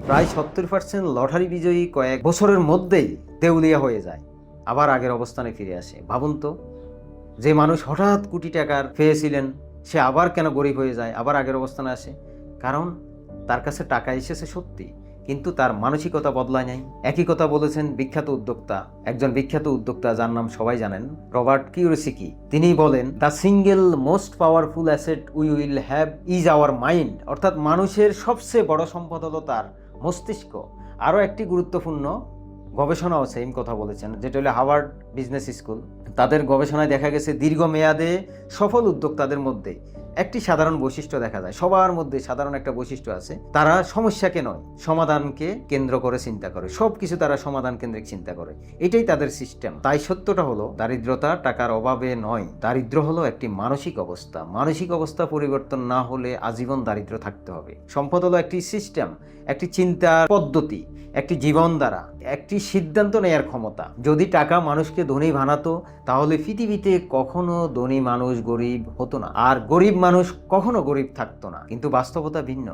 প্রায় 70% লটারি বিজয়ী কয়েক বছরের মধ্যেই দেউলিয়া হয়ে যায়, আবার আগের অবস্থানে ফিরে আসে। ভাবুন তো, যে মানুষ হঠাৎ কোটি টাকার পেয়েছিলেন সে আবার কেন গরিব হয়ে যায়, আবার আগের অবস্থানে আসে? কারণ তার কাছে টাকা এসেছে সত্যি, কিন্তু তার মানসিকতা বদলায় নাই। একই কথা বলেছেন একজন বিখ্যাত উদ্যোক্তা যার নাম সবাই জানেন, রবার্ট কিওসাকি। তিনি বলেন, the single most powerful asset we will have is our mind. অর্থাৎ মানুষের সবচেয়ে বড় সম্পদ হলো তার মস্তিষ্ক। আরও একটি গুরুত্বপূর্ণ গবেষণাও সেম কথা বলেছেন, যেটা হলো হার্ভার্ড বিজনেস স্কুল। তাদের গবেষণায় দেখা গেছে দীর্ঘমেয়াদে সফল উদ্যোক্তাদের মধ্যে একটি সাধারণ বৈশিষ্ট্য দেখা যায়। সবার মধ্যে সাধারণ একটা বৈশিষ্ট্য আছে, তারা সমস্যাকে নয় সমাধানকে কেন্দ্র করে চিন্তা করে। সবকিছু তারা সমাধান কেন্দ্রিক চিন্তা করে, এটাই তাদের সিস্টেম। তাই সত্যটা হলো দারিদ্রতা টাকার অভাবে নয়, দারিদ্র হলো একটি মানসিক অবস্থা। মানসিক অবস্থা পরিবর্তন না হলে আজীবন দারিদ্র থাকতে হবে। সম্পদ হলো একটি সিস্টেম, একটি চিন্তার পদ্ধতি, একটি জীবনধারা, একটি সিদ্ধান্ত নেয়ার ক্ষমতা। যদি টাকা মানুষকে ধনী বানাতো তাহলে পৃথিবীতে কখনো ধনী মানুষ গরিব হতো না, আর গরিব মানুষ কখনো গরিব থাকতো না। কিন্তু বাস্তবতা ভিন্ন।